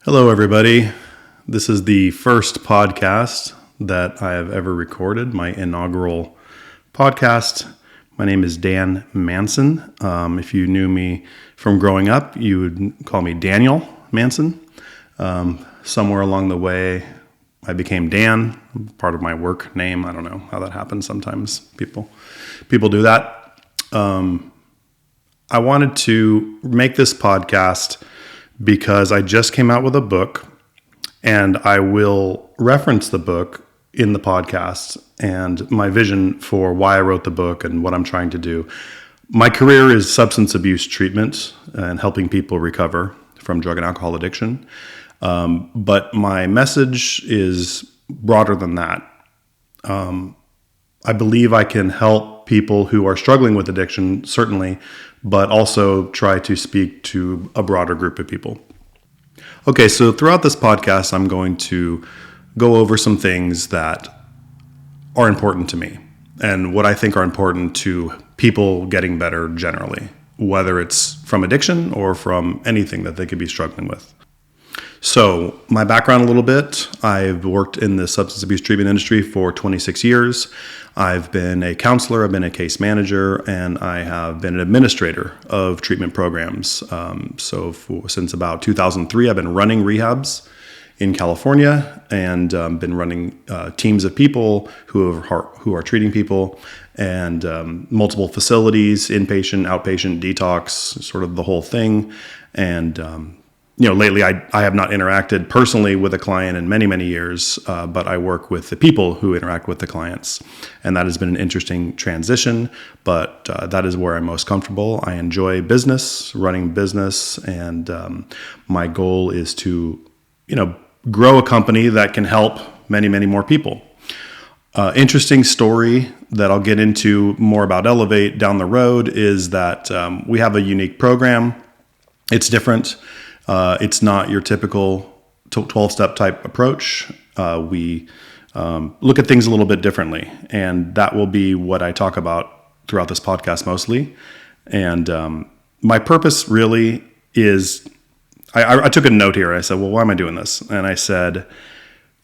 Hello, everybody. This is the first podcast that I have ever recorded, my inaugural podcast. My name is Dan Manson. If you knew me from growing up, you would call me Daniel Manson. Somewhere along the way, I became Dan, part of my work name. I don't know how that happens. Sometimes people do that. I wanted to make this podcast because I just came out with a book, and I will reference the book in the podcast and my vision for why I wrote the book and what I'm trying to do. My career is substance abuse treatment and helping people recover from drug and alcohol addiction. But my message is broader than that. I believe I can help people who are struggling with addiction, certainly, but also try to speak to a broader group of people. Okay, so throughout this podcast, I'm going to go over some things that are important to me and what I think are important to people getting better generally, whether it's from addiction or from anything that they could be struggling with. So my background a little bit, I've worked in the substance abuse treatment industry for 26 years. I've been a counselor, I've been a case manager, and I have been an administrator of treatment programs. Since about 2003, I've been running rehabs in California and been running teams of people who are treating people and multiple facilities, inpatient, outpatient, detox, sort of the whole thing. And lately I have not interacted personally with a client in many, many years, but I work with the people who interact with the clients. And that has been an interesting transition, but that is where I'm most comfortable. I enjoy business, running business, and my goal is to, grow a company that can help many, many more people. Interesting story that I'll get into more about Alleviate down the road is that we have a unique program. It's different. It's not your typical 12-step type approach. We look at things a little bit differently, and that will be what I talk about throughout this podcast mostly. And my purpose really is, I took a note here. I said, well, why am I doing this? And I said,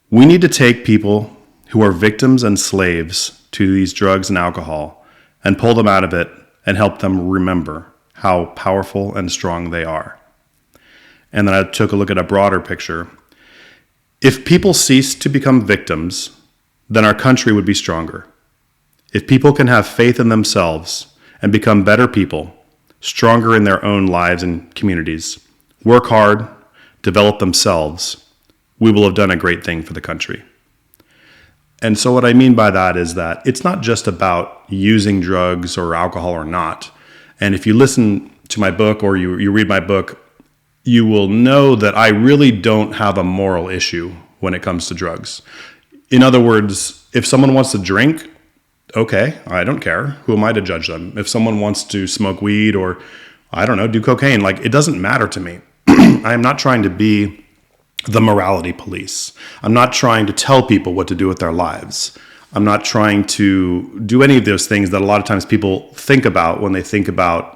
we need to take people who are victims and slaves to these drugs and alcohol and pull them out of it and help them remember how powerful and strong they are. And then I took a look at a broader picture. If people cease to become victims, then our country would be stronger. If people can have faith in themselves and become better people, stronger in their own lives and communities, work hard, develop themselves, we will have done a great thing for the country. And so what I mean by that is that it's not just about using drugs or alcohol or not. And if you listen to my book or you read my book, you will know that I really don't have a moral issue when it comes to drugs. In other words, if someone wants to drink, okay, I don't care. Who am I to judge them? If someone wants to smoke weed or, do cocaine, it doesn't matter to me. I am not trying to be the morality police. I'm not trying to tell people what to do with their lives. I'm not trying to do any of those things that a lot of times people think about when they think about,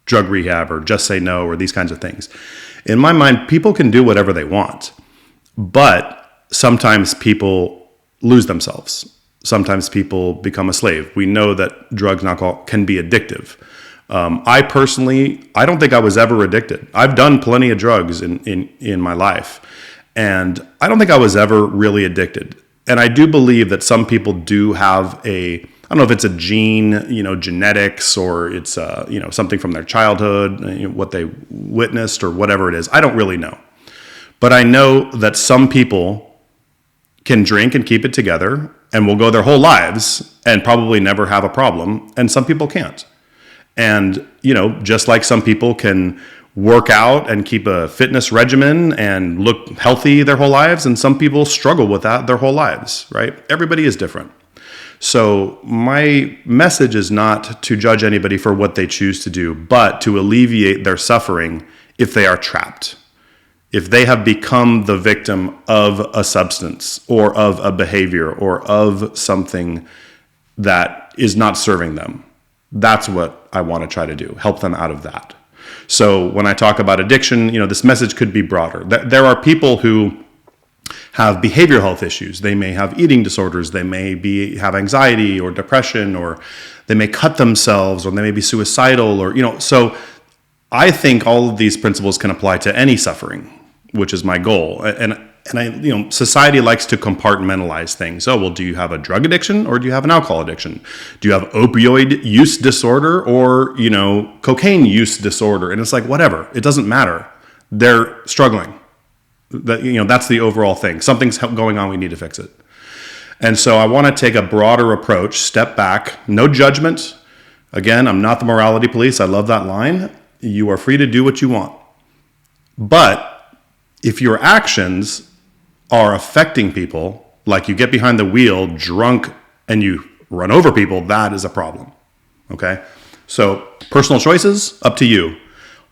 drug rehab or just say no or these kinds of things. In my mind, people can do whatever they want, but sometimes people lose themselves. Sometimes people become a slave. We know that drugs and alcohol can be addictive. I don't think I was ever addicted. I've done plenty of drugs in my life, and I don't think I was ever really addicted. And I do believe that some people do have I don't know if it's a gene, genetics, or it's, something from their childhood, what they witnessed or whatever it is. I don't really know. But I know that some people can drink and keep it together and will go their whole lives and probably never have a problem. And some people can't. And, just like some people can work out and keep a fitness regimen and look healthy their whole lives, and some people struggle with that their whole lives, right? Everybody is different. So my message is not to judge anybody for what they choose to do, but to alleviate their suffering if they are trapped. If they have become the victim of a substance or of a behavior or of something that is not serving them. That's what I want to try to do, help them out of that. So when I talk about addiction, this message could be broader. There are people who have behavioral health issues. They may have eating disorders. They may have anxiety or depression, or they may cut themselves, or they may be suicidal, or, so I think all of these principles can apply to any suffering, which is my goal. And society likes to compartmentalize things. Oh, well, do you have a drug addiction or do you have an alcohol addiction? Do you have opioid use disorder or, cocaine use disorder? And it's like, whatever, it doesn't matter. They're struggling. That's the overall thing. Something's going on. We need to fix it. And so I want to take a broader approach, step back, no judgment. Again, I'm not the morality police. I love that line. You are free to do what you want. But if your actions are affecting people, like you get behind the wheel drunk and you run over people, that is a problem. Okay? So personal choices, up to you.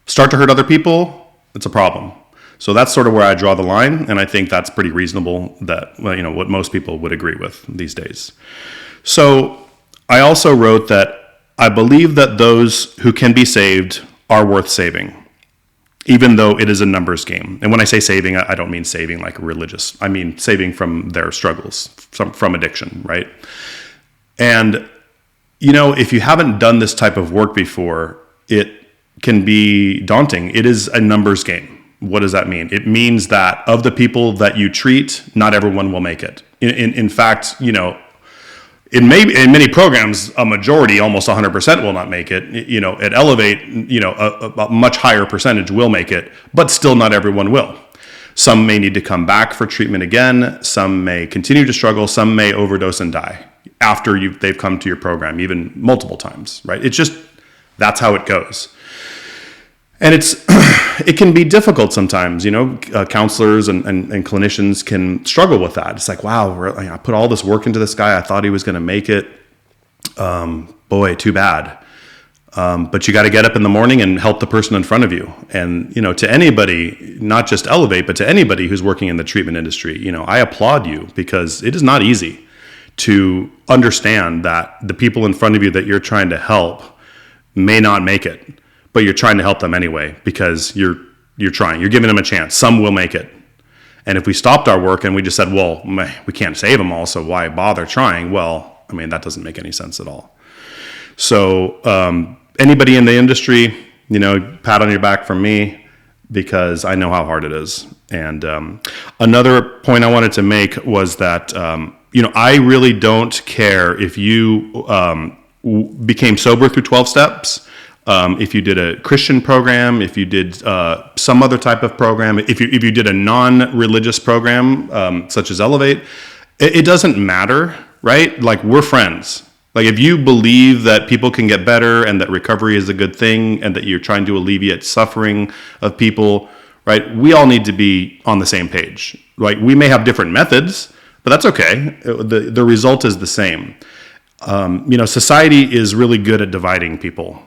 Start to hurt other people, it's a problem. So that's sort of where I draw the line, and I think that's pretty reasonable, that what most people would agree with these days. So I also wrote that I believe that those who can be saved are worth saving, even though it is a numbers game. And when I say saving, I don't mean saving like religious. I mean saving from their struggles, from addiction, right? And, if you haven't done this type of work before, it can be daunting. It is a numbers game. What does that mean? It means that of the people that you treat, not everyone will make it. In fact, in many programs, a majority, almost 100% will not make it. At Alleviate, a much higher percentage will make it, but still not everyone will. Some may need to come back for treatment again. Some may continue to struggle. Some may overdose and die after they've come to your program, even multiple times, right? It's just, that's how it goes. And it can be difficult sometimes, counselors and clinicians can struggle with that. It's like, wow, I put all this work into this guy. I thought he was going to make it. Boy, too bad. But you got to get up in the morning and help the person in front of you. And, to anybody, not just Alleviate, but to anybody who's working in the treatment industry, I applaud you, because it is not easy to understand that the people in front of you that you're trying to help may not make it. But you're trying to help them anyway, because you're trying. You're giving them a chance. Some will make it. And if we stopped our work and we just said, well, we can't save them all, so why bother trying? Well, that doesn't make any sense at all. So anybody in the industry, pat on your back from me, because I know how hard it is. And another point I wanted to make was that, I really don't care if you became sober through 12 steps. If you did a Christian program, if you did some other type of program, if you did a non-religious program, such as Alleviate, it doesn't matter, right? Like, we're friends. Like, if you believe that people can get better and that recovery is a good thing and that you're trying to alleviate suffering of people, right? We all need to be on the same page. Like, we may have different methods, but that's okay. The result is the same. Society is really good at dividing people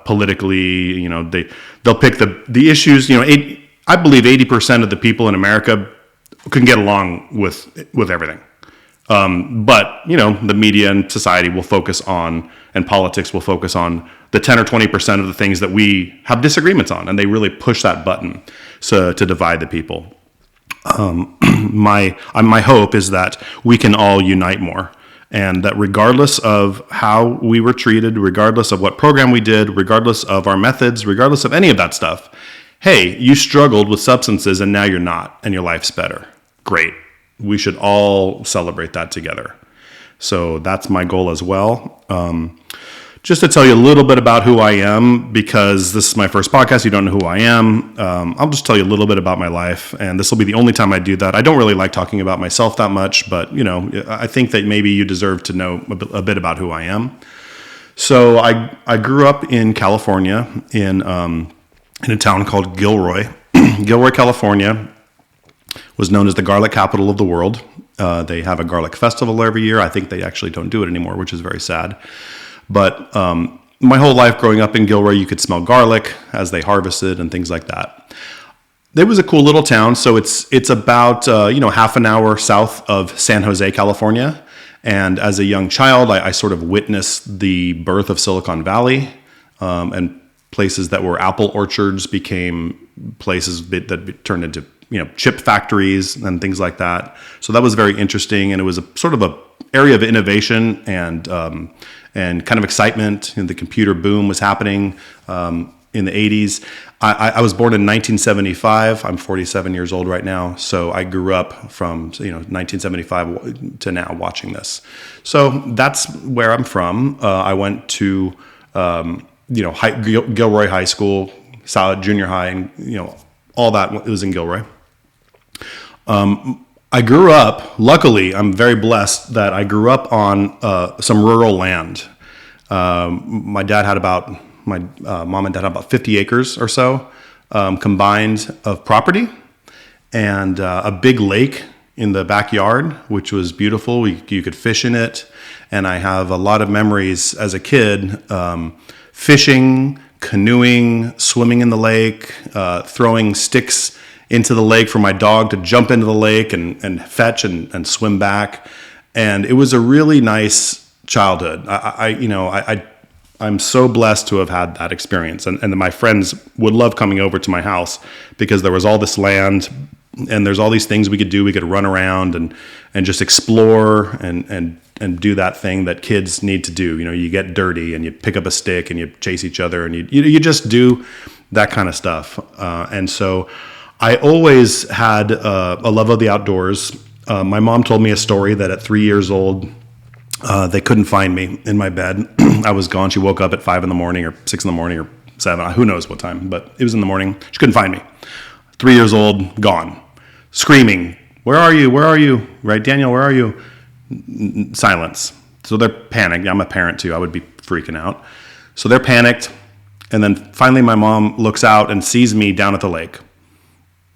politically. They'll pick the issues. I believe 80% of the people in America can get along with everything. But the media and society will focus on, and politics will focus on the 10 or 20% of the things that we have disagreements on, and they really push that button to divide the people. My hope is that we can all unite more. And that regardless of how we were treated, regardless of what program we did, regardless of our methods, regardless of any of that stuff, hey, you struggled with substances and now you're not, and your life's better. Great. We should all celebrate that together. So that's my goal as well. Just to tell you a little bit about who I am, because this is my first podcast, you don't know who I am. I'll just tell you a little bit about my life, and this will be the only time I do that. I don't really like talking about myself that much, but I think that maybe you deserve to know a bit about who I am. So I grew up in California in a town called Gilroy. Gilroy, California was known as the garlic capital of the world. They have a garlic festival every year. I think they actually don't do it anymore, which is very sad. But my whole life growing up in Gilroy, you could smell garlic as they harvested and things like that. It was a cool little town. So it's about half an hour south of San Jose, California. And as a young child, I sort of witnessed the birth of Silicon Valley. And places that were apple orchards became places that turned into chip factories and things like that. So that was very interesting, and it was a sort of a area of innovation and kind of excitement. And the computer boom was happening in the 80s. I was born in 1975. I'm 47 years old right now, so I grew up from 1975 to now watching this. So that's where I'm from. I went to Gilroy High School, Solid Junior High, and all that. It was in Gilroy. I grew up, luckily, I'm very blessed that I grew up on some rural land. My mom and dad had about 50 acres or so combined of property, and a big lake in the backyard, which was beautiful. You could fish in it, and I have a lot of memories as a kid fishing, canoeing, swimming in the lake, throwing sticks into the lake for my dog to jump into the lake and fetch and swim back. And it was a really nice childhood. I'm so blessed to have had that experience. And my friends would love coming over to my house because there was all this land and there's all these things we could do. We could run around and just explore and do that thing that kids need to do. You get dirty and you pick up a stick and you chase each other and you just do that kind of stuff. And so I always had a love of the outdoors. My mom told me a story that at 3 years old, they couldn't find me in my bed. I was gone. She woke up at 5 in the morning or 6 in the morning or 7, who knows what time, but it was in the morning. She couldn't find me. 3 years old, gone. Screaming, where are you? Where are you? Right, Daniel, where are you? Silence. So they're panicked. I'm a parent too. I would be freaking out. So they're panicked. And then finally my mom looks out and sees me down at the lake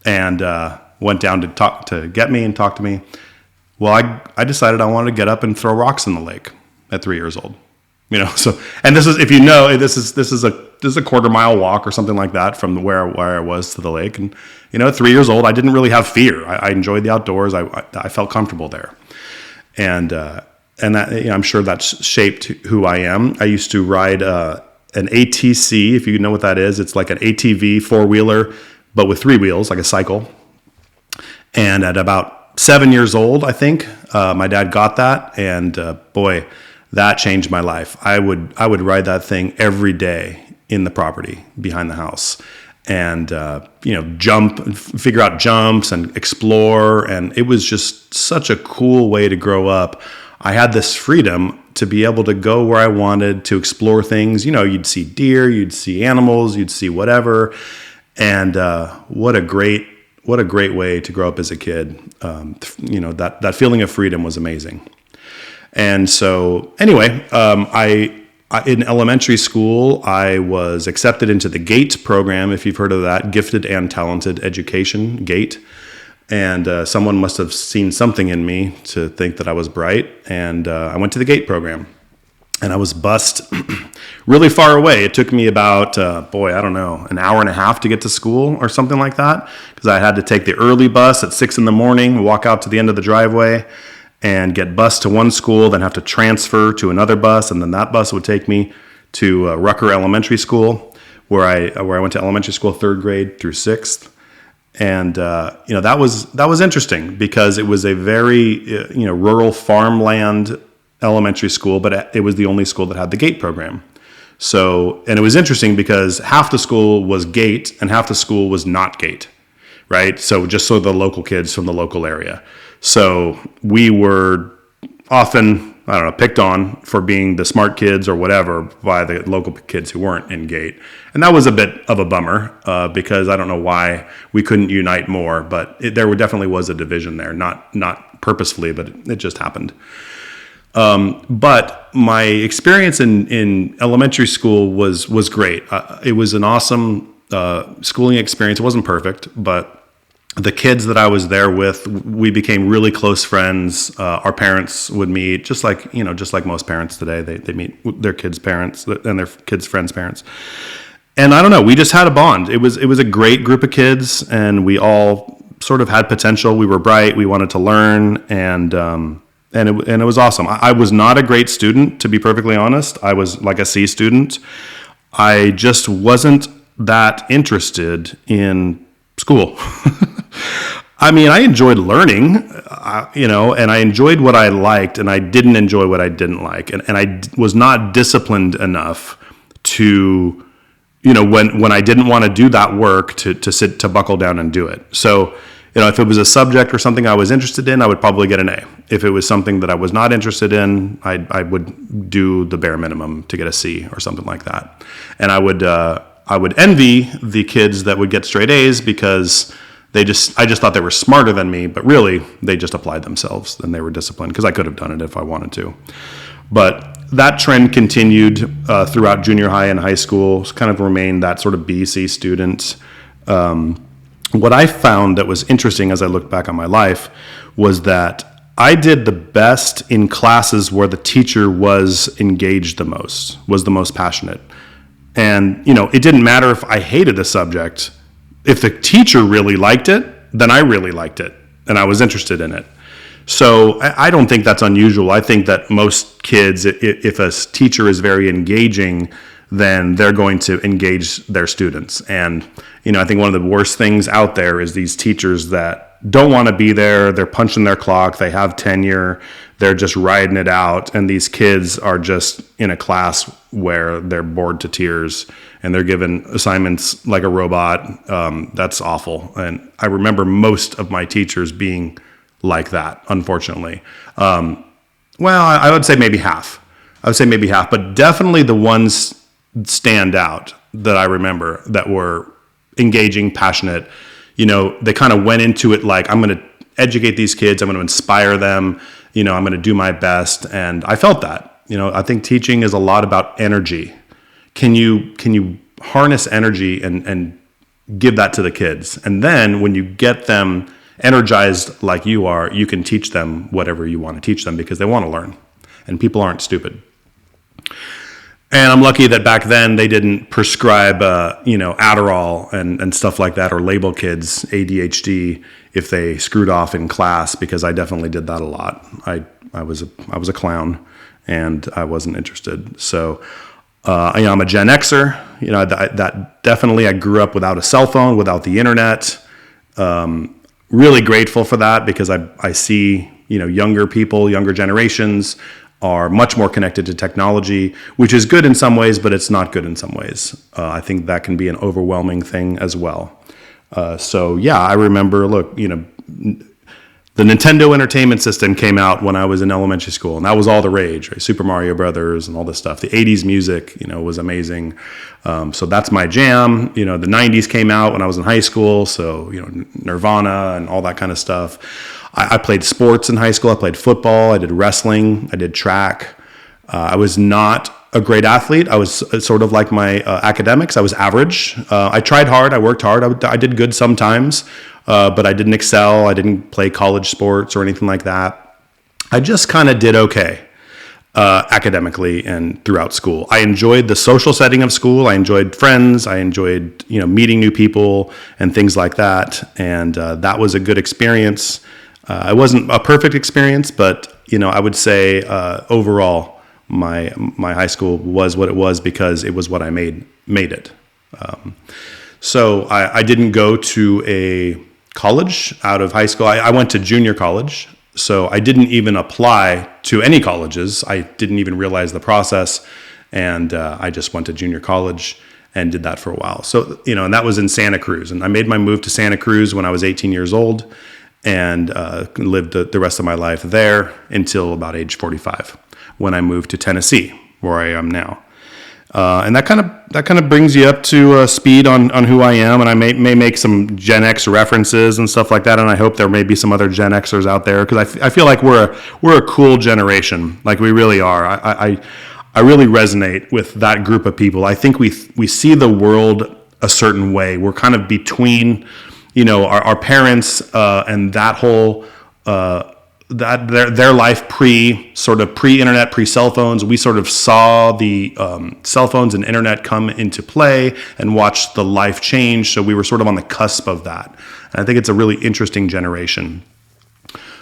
and went down to get me and talk to me. Well, I decided I wanted to get up and throw rocks in the lake at 3 years old. So, and this is, if you know, this is a quarter-mile walk or something like that from where I was to the lake. And, at 3 years old, I didn't really have fear. I enjoyed the outdoors. I felt comfortable there. And that, I'm sure that's shaped who I am. I used to ride an ATC, if you know what that is. It's like an ATV four-wheeler, but with 3 wheels, like a cycle. And at about 7 years old, I think, my dad got that, and boy, that changed my life. I would ride that thing every day in the property behind the house, and jump, figure out jumps, and explore. And it was just such a cool way to grow up. I had this freedom to be able to go where I wanted, to explore things. You'd see deer, you'd see animals, you'd see whatever, and what a great way to grow up as a kid. That feeling of freedom was amazing. And so anyway, in elementary school, I was accepted into the GATE program, if you've heard of that, Gifted and Talented Education, GATE. And someone must have seen something in me to think that I was bright. And I went to the GATE program. And I was bused really far away. It took me about, an hour and a half to get to school or something like that, because I had to take the early bus at 6 in the morning, walk out to the end of the driveway, and get bused to one school, then have to transfer to another bus, and then that bus would take me to Rucker Elementary School, where I went to elementary school 3rd grade through 6th. And that was interesting because it was a very rural farmland elementary school, but it was the only school that had the GATE program. So, and it was interesting because half the school was GATE and half the school was not GATE, right? So just the local kids from the local area. So we were often, picked on for being the smart kids or whatever by the local kids who weren't in GATE. And that was a bit of a bummer because I don't know why we couldn't unite more, but there definitely was a division there, not purposefully, but it just happened. But my experience in elementary school was great. It was an awesome schooling experience. It wasn't perfect, but the kids that I was there with, we became really close friends. Our parents would meet, just like most parents today. They meet their kids' parents and their kids' friends' parents. And I don't know, we just had a bond. It was a great group of kids, and we all sort of had potential. We were bright. We wanted to learn, and it was awesome. I was not a great student, to be perfectly honest. I was like a C student. I just wasn't that interested in school. I mean, I enjoyed learning, and I enjoyed what I liked, and I didn't enjoy what I didn't like. And I was not disciplined enough to, when I didn't want to do that work, to buckle down and do it. So, if it was a subject or something I was interested in, I would probably get an A. If it was something that I was not interested in, I would do the bare minimum to get a C or something like that. And I would envy the kids that would get straight A's because I just thought they were smarter than me, but really they just applied themselves and they were disciplined, because I could have done it if I wanted to. But that trend continued throughout junior high and high school, kind of remained that sort of B, C student. What I found that was interesting as I looked back on my life was that I did the best in classes where the teacher was engaged the most, was the most passionate. And, it didn't matter if I hated a subject. If the teacher really liked it, then I really liked it and I was interested in it. So I don't think that's unusual. I think that most kids, if a teacher is very engaging, then they're going to engage their students. And, I think one of the worst things out there is these teachers that don't want to be there. They're punching their clock. They have tenure. They're just riding it out. And these kids are just in a class where they're bored to tears and they're given assignments like a robot. That's awful. And I remember most of my teachers being like that, unfortunately. Well, I would say maybe half. But definitely the ones stand out that I remember that were engaging, passionate. They kind of went into it like, I'm going to educate these kids. I'm going to inspire them. I'm going to do my best. And I felt that. I think teaching is a lot about energy. Can you harness energy and give that to the kids? And then when you get them energized like you are, you can teach them whatever you want to teach them because they want to learn. And people aren't stupid. And I'm lucky that back then they didn't prescribe, Adderall and stuff like that, or label kids ADHD if they screwed off in class, because I definitely did that a lot. I was a clown and I wasn't interested. So, I'm a Gen Xer. That definitely, I grew up without a cell phone, without the internet. Really grateful for that, because I see, younger people, younger generations are much more connected to technology, which is good in some ways, but it's not good in some ways. I think that can be an overwhelming thing as well. So yeah, I remember, the Nintendo Entertainment System came out when I was in elementary school, and that was all the rage, right? Super Mario Brothers and all this stuff. The 80s music, was amazing. So that's my jam. The 90s came out when I was in high school. So, Nirvana and all that kind of stuff. I played sports in high school. I played football. I did wrestling. I did track. I was not a great athlete. I was sort of like my academics. I was average. I tried hard. I worked hard. I did good sometimes, but I didn't excel. I didn't play college sports or anything like that. I just kind of did okay academically and throughout school. I enjoyed the social setting of school. I enjoyed friends. I enjoyed, meeting new people and things like that. And that was a good experience. It wasn't a perfect experience, but, I would say overall, my high school was what it was because it was what I made it. So I didn't go to a college out of high school. I went to junior college. So I didn't even apply to any colleges. I didn't even realize the process. And I just went to junior college and did that for a while. So, and that was in Santa Cruz. And I made my move to Santa Cruz when I was 18 years old and lived the rest of my life there until about age 45 when I moved to Tennessee, where I am now. And that kind of brings you up to speed on who I am, and I may make some Gen X references and stuff like that. And I hope there may be some other Gen Xers out there, because I feel like we're a cool generation, like we really are. I really resonate with that group of people. I think we see the world a certain way. We're kind of between, our parents and that whole. That their life pre-internet, pre-cell phones. We sort of saw the cell phones and internet come into play and watched the life change. So we were sort of on the cusp of that. And I think it's a really interesting generation.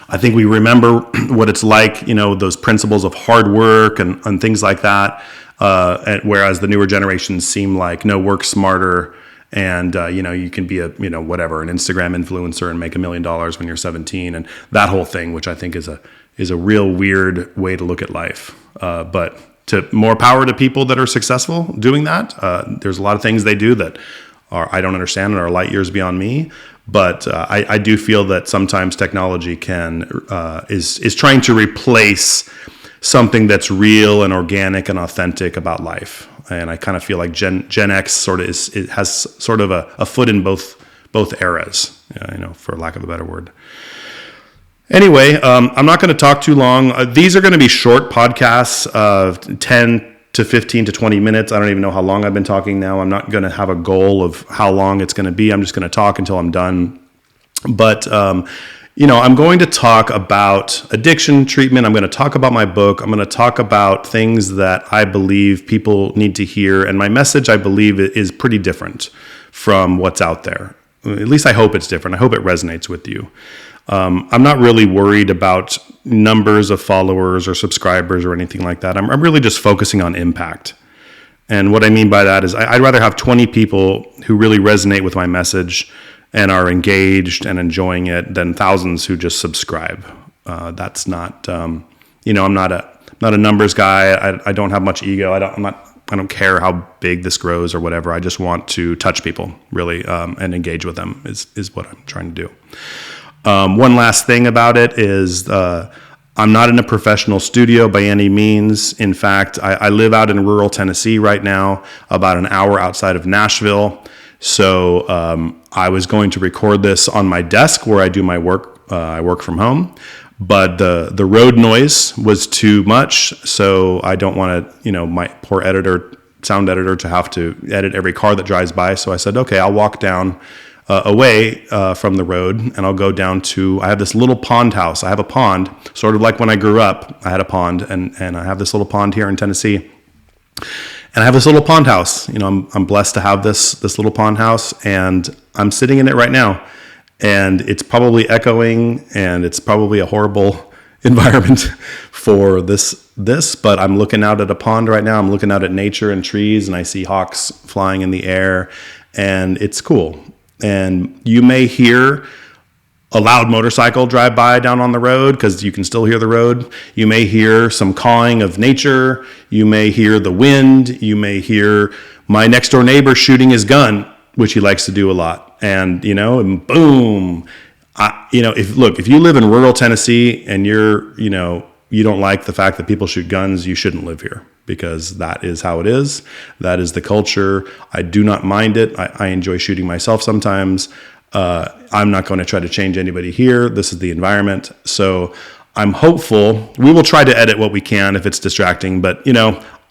I think we remember what it's like, those principles of hard work and things like that. whereas the newer generations seem like, no, work smarter. And, you can be an Instagram influencer and make $1 million when you're 17 and that whole thing, which I think is a real weird way to look at life. But to more power to people that are successful doing that. There's a lot of things they do that I don't understand and are light years beyond me. But I do feel that sometimes technology is trying to replace something that's real and organic and authentic about life. And I kind of feel like Gen X has sort of a foot in both eras, for lack of a better word. Anyway, I'm not going to talk too long. These are going to be short podcasts of 10 to 15 to 20 minutes. I don't even know how long I've been talking now. I'm not going to have a goal of how long it's going to be. I'm just going to talk until I'm done. But, I'm going to talk about addiction treatment. I'm going to talk about my book. I'm going to talk about things that I believe people need to hear. And my message, I believe, is pretty different from what's out there. At least I hope it's different. I hope it resonates with you. I'm not really worried about numbers of followers or subscribers or anything like that. I'm really just focusing on impact. And what I mean by that is I'd rather have 20 people who really resonate with my message and are engaged and enjoying it than thousands who just subscribe. That's not, I'm not a numbers guy. I don't have much ego. I don't care how big this grows or whatever. I just want to touch people really and engage with them is what I'm trying to do. One last thing about it is I'm not in a professional studio by any means. In fact, I live out in rural Tennessee right now, about an hour outside of Nashville. So I was going to record this on my desk where I do my work. I work from home. But the road noise was too much, so I don't want to, my poor sound editor, to have to edit every car that drives by. So I said, okay, I'll walk down away from the road, and I'll go down to, I have this little pond house. I have a pond, sort of like when I grew up, I had a pond, and I have this little pond here in Tennessee. And I have this little pond house. I'm blessed to have this little pond house, and I'm sitting in it right now. And it's probably echoing, and it's probably a horrible environment for this, but I'm looking out at a pond right now. I'm looking out at nature and trees, and I see hawks flying in the air, and it's cool. And you may hear a loud motorcycle drive by down on the road because you can still hear the road. You may hear some cawing of nature. You may hear the wind. You may hear my next door neighbor shooting his gun, which he likes to do a lot. And, and boom, if you live in rural Tennessee and you don't like the fact that people shoot guns, you shouldn't live here, because that is how it is. That is the culture. I do not mind it. I enjoy shooting myself sometimes. I'm not going to try to change anybody here. This is the environment. So I'm hopeful. We will try to edit what we can if it's distracting, but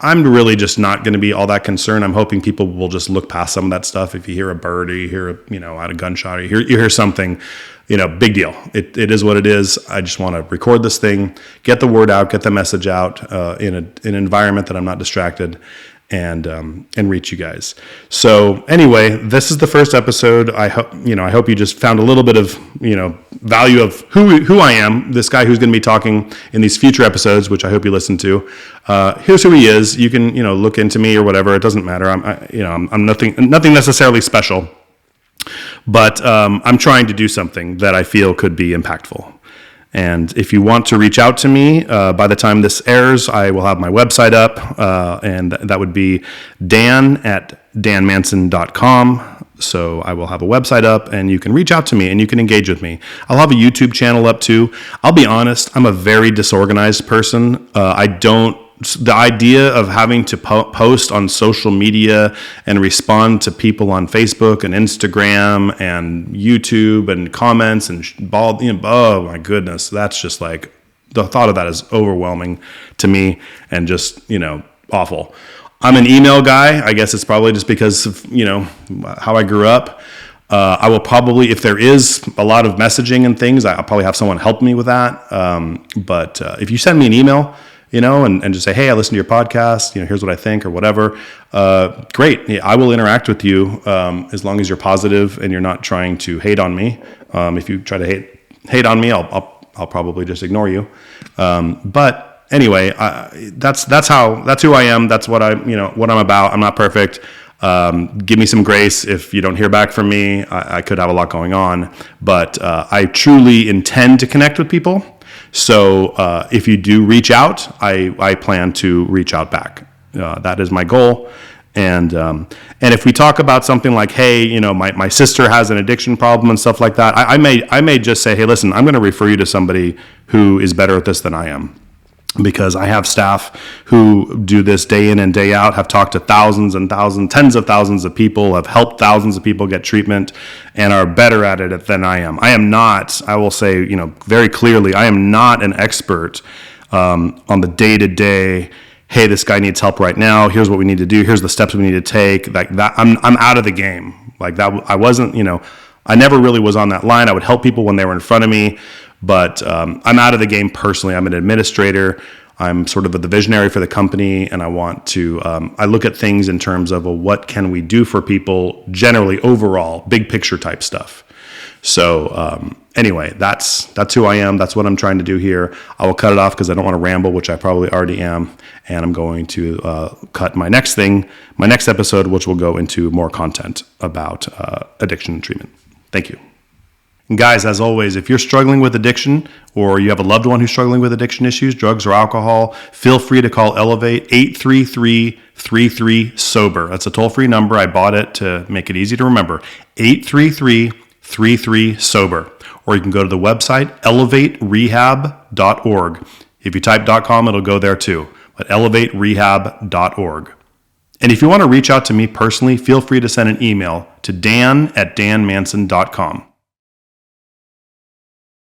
I'm really just not going to be all that concerned. I'm hoping people will just look past some of that stuff. If you hear a bird, or you hear a gunshot, or you hear something, big deal. It is what it is. I just want to record this thing, get the word out, get the message out in an environment that I'm not distracted, and reach you guys. So anyway, this is the first episode. I hope you just found a little bit of value of who I am. This guy who's going to be talking in these future episodes, which I hope you listen to. Here's who he is. You can look into me or whatever. It doesn't matter. I'm nothing necessarily special, but I'm trying to do something that I feel could be impactful. And if you want to reach out to me, by the time this airs, I will have my website up, and that would be dan@danmanson.com. So I will have a website up, and you can reach out to me, and you can engage with me. I'll have a YouTube channel up too. I'll be honest, I'm a very disorganized person. The idea of having to post on social media and respond to people on Facebook and Instagram and YouTube and comments and oh my goodness, that's just like, the thought of that is overwhelming to me and just, awful. I'm an email guy. I guess it's probably just because of, how I grew up. I will probably, if there is a lot of messaging and things, I'll probably have someone help me with that. But if you send me an email, and just say, hey, I listened to your podcast, here's what I think or whatever. Great. Yeah, I will interact with you as long as you're positive and you're not trying to hate on me. If you try to hate on me, I'll probably just ignore you. But anyway, that's who I am. That's what what I'm about. I'm not perfect. Give me some grace if you don't hear back from me. I could have a lot going on, but I truly intend to connect with people. So if you do reach out, I plan to reach out back. That is my goal. And if we talk about something like, hey, my sister has an addiction problem and stuff like that, I may just say, hey, listen, I'm going to refer you to somebody who is better at this than I am. Because I have staff who do this day in and day out, have talked to thousands and thousands, tens of thousands of people, have helped thousands of people get treatment, and are better at it than I am. I am not, I will say, very clearly, I am not an expert on the day-to-day, hey, this guy needs help right now, here's what we need to do, here's the steps we need to take. Like that, I'm out of the game. Like that, I wasn't, I never really was on that line. I would help people when they were in front of me. But I'm out of the game personally. I'm an administrator. I'm sort of the visionary for the company, and I want to. I look at things in terms of what can we do for people generally, overall, big picture type stuff. So anyway, that's who I am. That's what I'm trying to do here. I will cut it off because I don't want to ramble, which I probably already am, and I'm going to cut my next episode, which will go into more content about addiction treatment. Thank you. And guys, as always, if you're struggling with addiction or you have a loved one who's struggling with addiction issues, drugs or alcohol, feel free to call Alleviate 833-33-SOBER. That's a toll-free number. I bought it to make it easy to remember. 833-33-SOBER. Or you can go to the website, elevaterehab.org. If you type .com, it'll go there too. But elevaterehab.org. And if you want to reach out to me personally, feel free to send an email to dan@danmanson.com.